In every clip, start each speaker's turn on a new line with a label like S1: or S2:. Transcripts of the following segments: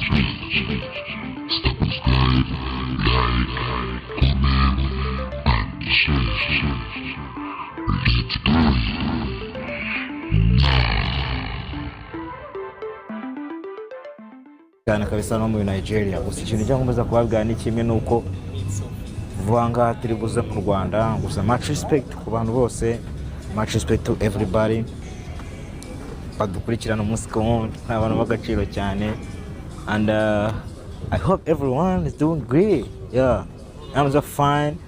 S1: cyane kabisa no muri Nigeria. Gusa ikintu cyangomeza kubabwira ni kimwe nuko vuanga turi buze mu Rwanda. Gusa much respect ku bantu bose, much respect to everybody badukurikirana umunsi ku wundi, abantu bagaciro cyane, and I hope everyone is doing great. Yeah, I'm just fine.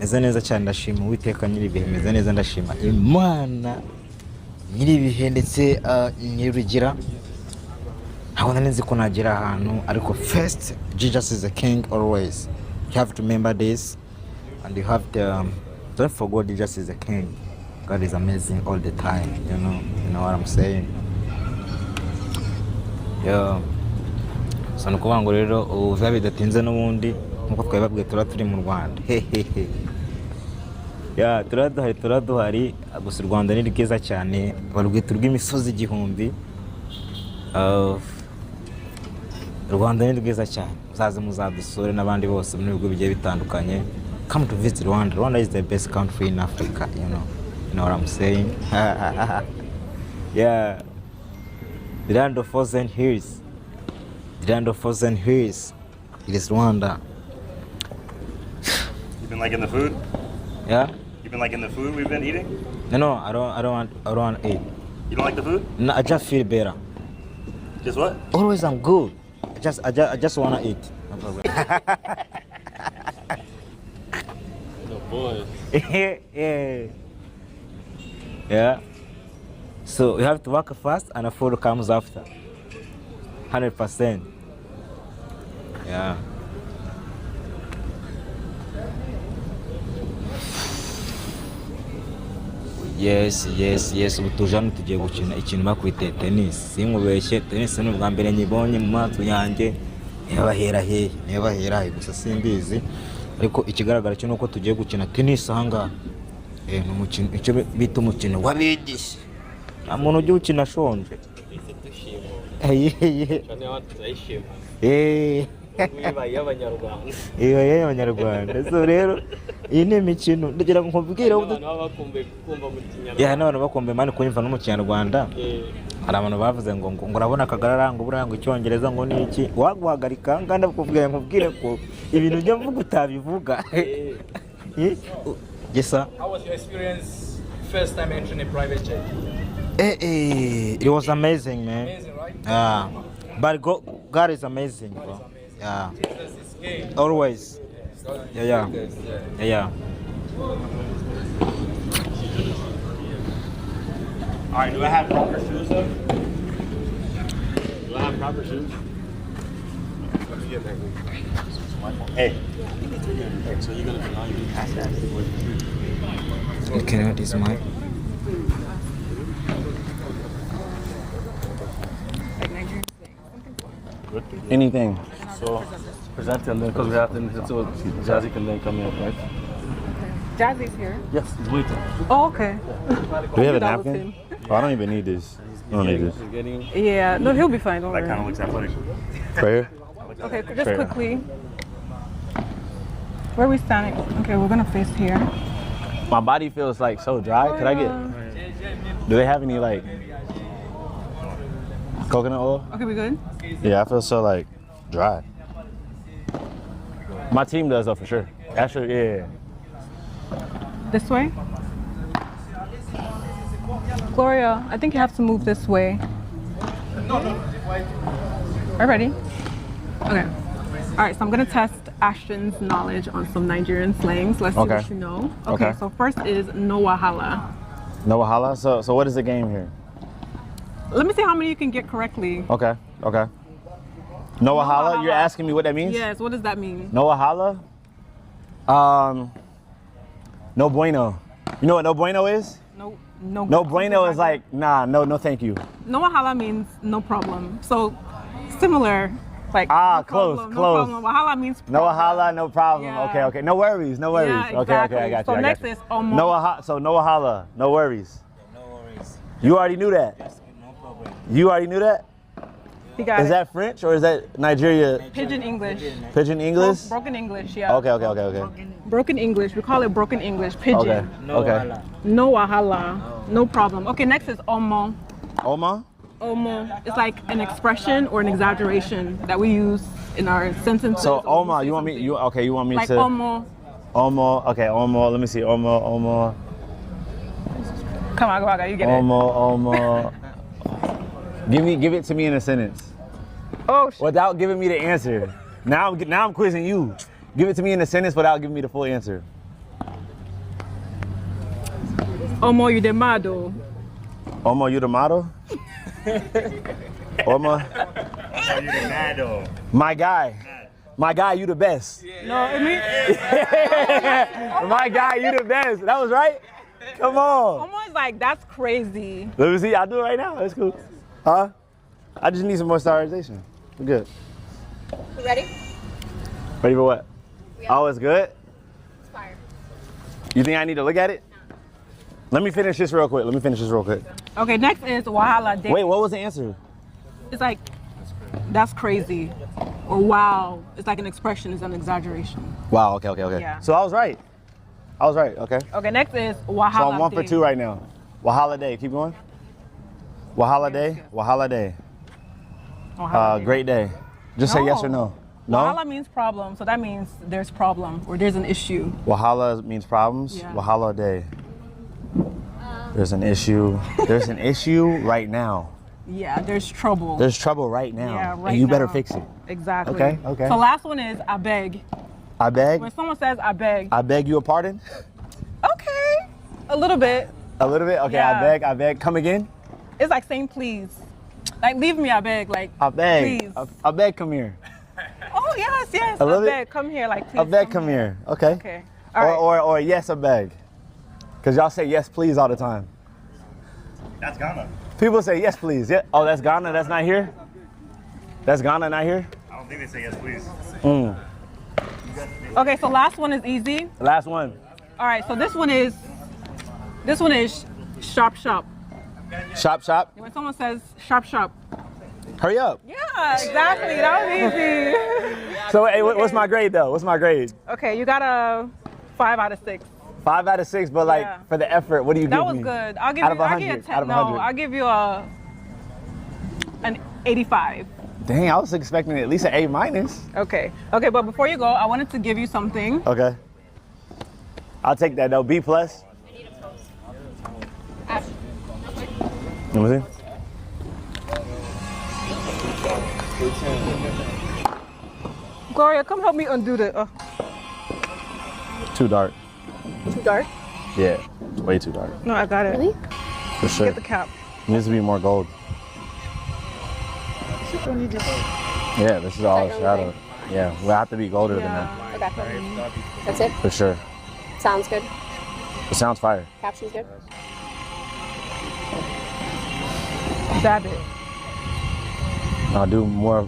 S1: Neza neza cyane, ndashima Uwiteka nyiri ibihe, meze neza, ndashima Imana nyiri ibihe ndetse nyirigira. Ntabwo nzi ko nagira ahantu, ariko first Jesus is the king always. You have to remember this, and you have to don't forget Jesus is the king. God is amazing all the time, you know what I'm saying. Yeah. So nukuvuga ngo rero uva bidatinze n'ubundi nkuko twababwiye turi mu Rwanda. Yeah, turaduhari. Gusa u Rwanda ni rwiza cyane, barwita rw'imisozi igihumbi. Rwanda ni rwiza cyane, muzaze muzadusure n'abandi bose mu bihugu bigiye bitandukanye. Come to visit Rwanda. Rwanda is the best country in Africa, you know what I'm saying. Yeah, the land of frozen hills, the land of frozen hills, it is Rwanda.
S2: You been liking the food?
S1: Yeah.
S2: You been liking the food we've been eating?
S1: No, I don't want to eat.
S2: You don't like the food?
S1: No, I just feel better.
S2: Just what?
S1: Always I'm good. I just wanna eat. No problem.
S3: Oh boy.
S1: Yeah. So you have to work fast, and the food comes after. 100%. Yeah. Yes. Ubutujana tugiye gukina ikintu bakwita tennis. Sinkubeshye, tennis ni ubwa mbere nyibonye mu maso yanjye. Ntibahera he gusa simbizi. Ariko ikigaragara cyo nuko tugiye gukina tennis ahanga. N'umukino icyo bita umukino wabigisha. Nta muntu ujya ukina ashonje. Y'Abanyarwanda. So rero iyi ni imikino ndagira ngo nkubwire n'abantu bakumbuye mani kunyumva no mu Kinyarwanda. Hari abantu bavuze ngo urabona Kagarara ngo buranga Icyongereza ngo ni iki, waguhagarika nganda nkubwire ko ibintu byo mvuga utabivuga. Yes sir.
S4: How was your experience first time entering a private jet?
S1: It was amazing, man.
S4: Amazing, right?
S1: Yeah. But God is amazing, bro. Yeah. Always. Yeah.
S2: Alright, do I have proper shoes though? Do I have proper shoes? Hey. So you're gonna deny you pass that?
S1: Can I have this mic?
S3: Anything. So present them then, because we have to until Jazzy can then come in, right?
S5: Jazzy's here.
S3: Yes, he's waiting.
S5: Oh, okay.
S6: Do we have a napkin? Oh, I don't even need this. I don't need this.
S5: Yeah, no, he'll be fine. Don't
S2: That
S5: worry.
S2: kind of looks athletic.
S6: Right here?
S5: Okay, just
S6: Fair.
S5: quickly. Where are we standing? Okay, we're gonna face here.
S3: My body feels like so dry. Could I get? Do they have any like coconut oil?
S5: Okay, we good?
S6: Yeah, I feel so like dry.
S3: My team does though for sure. Actually, yeah.
S5: This way? Gloria, I think you have to move this way. Are you ready? Okay. All right, so I'm gonna test Ashton's knowledge on some Nigerian slangs. Let's see
S3: Okay.
S5: what you know.
S3: Okay.
S5: So first is no wahala.
S3: No wahala. So what is the game here?
S5: Let me see how many you can get correctly.
S3: Okay. No wahala. You're asking me what that means?
S5: Yes, what does that mean?
S3: No wahala. No bueno. You know what no bueno is? No bueno is like no thank you.
S5: No wahala means no problem. So similar, like no
S3: close.
S5: problem, no problem. Wahala means problem.
S3: No wahala, no problem.
S5: Yeah.
S3: Okay. No worries.
S5: Yeah,
S3: Okay, I got you.
S5: So next is almost.
S3: No wahala, no worries.
S1: No worries.
S3: You already knew that.
S1: No problem.
S3: You already knew that?
S5: He got
S3: Is
S5: it.
S3: that French or is that Nigeria?
S5: Pidgin English.
S3: Pidgin English?
S5: Broken English, yeah.
S3: Okay.
S5: Broken English. We call it broken English. Pidgin.
S3: Okay.
S5: No wahala. No problem. Okay, next is omo.
S3: Oma?
S5: Omo. It's like an expression or an exaggeration that we use in our sentences.
S3: So
S5: or
S3: Oma,
S5: we say
S3: you want me?
S5: something.
S3: You want me
S5: like
S3: to?
S5: omo.
S3: Omo. Okay, Omo. Let me see. Omo.
S5: Come on, you get it.
S3: Omo. Give it to me in a sentence.
S5: Oh,
S3: Without giving me the answer. Now I'm quizzing you. Give it to me in a sentence without giving me the full answer.
S5: omo, you the mado.
S3: Omo, you the model? Omo,
S2: You the mad
S3: my guy, you the best.
S5: No, I mean,
S3: My guy, you the best. That was right? Come on.
S5: omo is like, that's crazy.
S3: Let me see, I'll do it right now. That's cool. Huh? I just need some more starrization. We're good.
S7: You ready?
S3: Ready for what?
S7: Yeah.
S3: Oh, it's good?
S7: It's fire.
S3: You think I need to look at it? Let me finish this real quick.
S5: Okay, next is wahala day.
S3: Wait, what was the answer?
S5: It's like, that's crazy. Or wow. It's like an expression, it's an exaggeration.
S3: Wow, okay.
S5: Yeah.
S3: So I was right, okay.
S5: Okay, next is wahala
S3: So I'm 1 for
S5: day.
S3: 2 right now. Wahala day, keep going. Wahala day.
S5: Wahala day.
S3: Great day. Just say yes or no. No?
S5: Wahala means problem, so that means there's problem or there's an issue.
S3: Wahala means problems.
S5: Yeah.
S3: Wahala day. There's an issue. There's an issue right now.
S5: Yeah, there's trouble.
S3: There's trouble right now.
S5: Yeah, right
S3: and you better
S5: now.
S3: fix it.
S5: Exactly.
S3: Okay.
S5: So last one is I beg.
S3: I beg.
S5: When someone says I beg,
S3: I beg you a pardon.
S5: okay, a little bit.
S3: A little bit. Okay.
S5: Yeah.
S3: I beg. Come again.
S5: It's like saying please. Like leave me, I beg. Like
S3: I beg.
S5: please.
S3: I beg. Come here.
S5: Oh yes.
S3: I love
S5: I
S3: it.
S5: beg. Come here, like please.
S3: I beg. Come here. Okay.
S5: Okay. All right.
S3: Or yes, I beg. Cause y'all say yes, please all the time.
S2: That's Ghana.
S3: People say yes, please. Yeah. Oh, that's Ghana. That's not here. That's Ghana, not here.
S2: I don't think they say yes, please.
S5: Okay, so last one is easy.
S3: Last one.
S5: All right, so this one is sharp.
S3: Shop.
S5: When someone says sharp.
S3: Hurry up.
S5: Yeah, exactly. That was easy.
S3: So, hey, what's my grade though? What's my grade?
S5: Okay, you got a 5 out of 6.
S3: 5 out of 6, but like
S5: Yeah.
S3: for the effort, what do you give
S5: That
S3: me?
S5: was good. I'll give
S3: Out
S5: you.
S3: of
S5: I'll give you a
S3: 100,
S5: 10.
S3: out of
S5: No,
S3: 100.
S5: I'll give you an 85.
S3: Dang, I was expecting at least an A minus.
S5: Okay, but before you go, I wanted to give you something.
S3: Okay. I'll take that though. B plus. Let me see.
S5: Gloria, come help me undo the.
S3: Too dark.
S5: Too dark?
S3: Yeah, it's way too dark.
S5: No, I got it. Really?
S3: For sure.
S5: Get the cap.
S3: It needs to be more gold. Yeah, this is all shadow. Yeah, we'll have to be golder than that.
S7: Okay. That's it?
S3: For sure.
S7: Sounds good.
S3: It sounds fire.
S7: Caption's good?
S5: Dab it.
S3: I'll do more,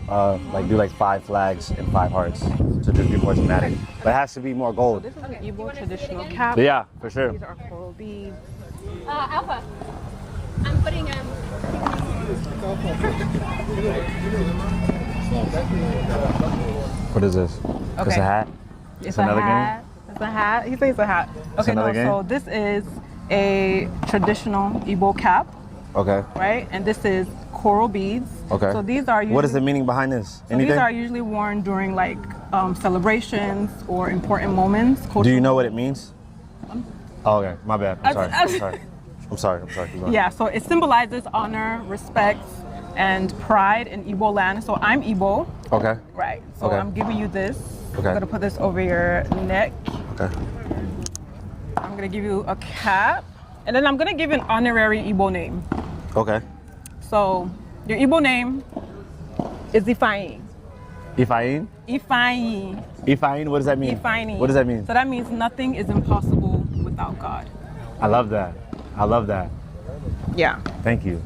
S3: do like 5 flags and 5 hearts to just be more dramatic. But it has to be more gold.
S5: This is an Igbo traditional cap.
S3: But yeah, for sure.
S5: These are coral beads.
S7: Alpha. I'm putting
S3: What is this? It's a hat?
S5: It's
S3: another
S5: a hat. It's a hat. He says it's a hat. Okay, no,
S3: another game?
S5: so this is a traditional Igbo cap,
S3: Okay.
S5: right? And this is coral beads.
S3: Okay.
S5: So these are usually,
S3: What is the meaning behind this?
S5: so these are usually worn during like celebrations or important moments.
S3: Do you know what it means? Oh, okay. My bad. I'm sorry. I'm sorry. Keep going.
S5: Yeah, so it symbolizes honor, respect, and pride in Igbo land. So I'm Igbo,
S3: Okay.
S5: right? So
S3: Okay.
S5: I'm giving you this.
S3: Okay.
S5: I'm gonna put this over your neck.
S3: Okay.
S5: I'm gonna give you a cap, and then I'm gonna give you an honorary Igbo name.
S3: Okay.
S5: So your Igbo name is Ifeanyi.
S3: Ifeanyi?
S5: Ifeanyi.
S3: Ifeanyi, what does that mean?
S5: Ifeanyi.
S3: What does that mean?
S5: So that means nothing is impossible without God.
S3: I love that.
S5: Yeah.
S3: Thank you.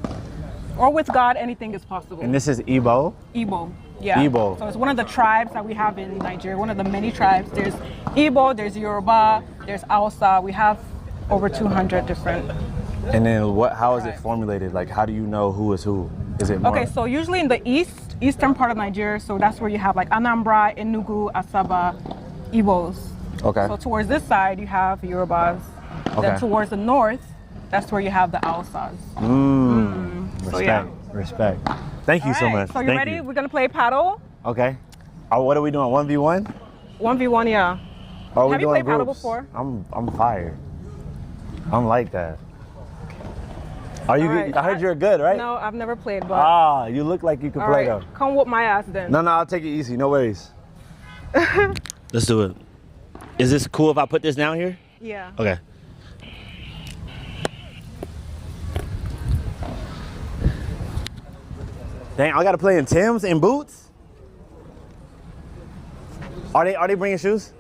S5: Or with God, anything is possible.
S3: And this is Igbo?
S5: Igbo. Yeah.
S3: Igbo.
S5: So it's one of the tribes that we have in Nigeria, one of the many tribes. There's Igbo, there's Yoruba, there's Hausa. We have over 200 different.
S3: And then how is it formulated? Like, how do you know who is who? Is it more?
S5: Okay, so usually in the East, eastern part of Nigeria, so that's where you have like Anambra, Enugu, Asaba, Igbos.
S3: Okay.
S5: So towards this side, you have Yorubas.
S3: Okay.
S5: Then towards the north, that's where you have the Hausas.
S3: Respect.
S5: So, yeah.
S3: Respect. Thank you so
S5: Alright,
S3: much.
S5: So you
S3: Thank
S5: ready?
S3: you.
S5: We're gonna play paddle.
S3: Okay. What are we doing? 1v1?
S5: 1v1, yeah.
S3: Or are we
S5: Have you
S3: doing
S5: played paddle
S3: groups?
S5: before?
S3: I'm fired. I'm like that. Are you?
S5: Alright,
S3: I heard you're good, right?
S5: No, I've never played, but
S3: Ah, you look like you could
S5: all
S3: play
S5: right,
S3: though.
S5: come whoop my ass then.
S3: No, I'll take it easy. No worries.
S2: Let's do it. Is this cool if I put this down here?
S5: Yeah.
S2: Okay.
S3: Dang, I gotta play in Timbs and boots. Are they bringing shoes?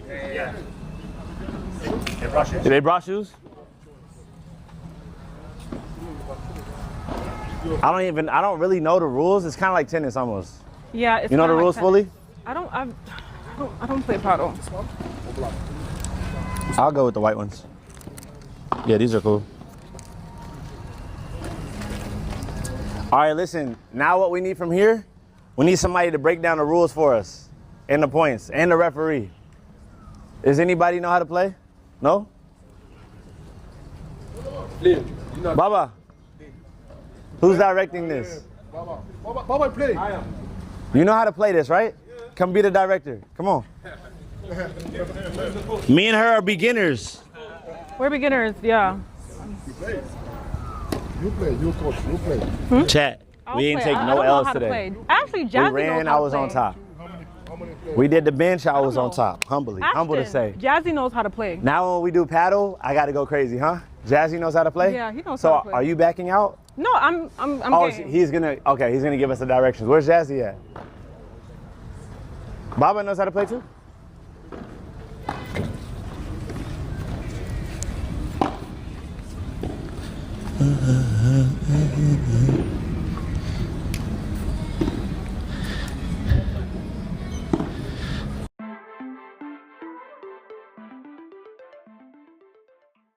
S2: Yeah.
S3: They brought shoes? I don't really know the rules. It's kind of like tennis almost.
S5: Yeah. It's
S3: You know the
S5: kinda like
S3: rules
S5: tennis.
S3: fully?
S5: I don't play paddle.
S3: I'll go with the white ones. Yeah, these are cool. All right, listen. Now what we need from here, we need somebody to break down the rules for us and the points and the referee. Does anybody know how to play? No? Baba. Who's directing this?
S8: Baba play.
S3: You know how to play this, right? Come be the director. Come on.
S2: Me and her are beginners.
S5: We're beginners, yeah.
S8: You play, you coach, you play.
S2: Chat.
S5: I'll
S3: We ain't
S5: play.
S3: take
S5: I
S3: no
S5: don't know
S3: L's
S5: how to
S3: today.
S5: play. Actually,
S3: We
S5: Jazzy knows
S3: ran,
S5: how
S3: I
S5: to
S3: was on
S5: play.
S3: top.
S8: How many players?
S3: We did the bench, I was
S5: don't
S3: on
S5: know.
S3: top. Humble to say.
S5: Ashton, Jazzy knows how to play.
S3: Now when we do paddle, I gotta go crazy, huh? Jazzy knows how to play?
S5: Yeah, he knows
S3: so
S5: how to play.
S3: are you backing out?
S5: No, I'm
S3: Oh,
S5: game.
S3: he's gonna give us the directions. Where's Jazzy at? Baba knows how to play too?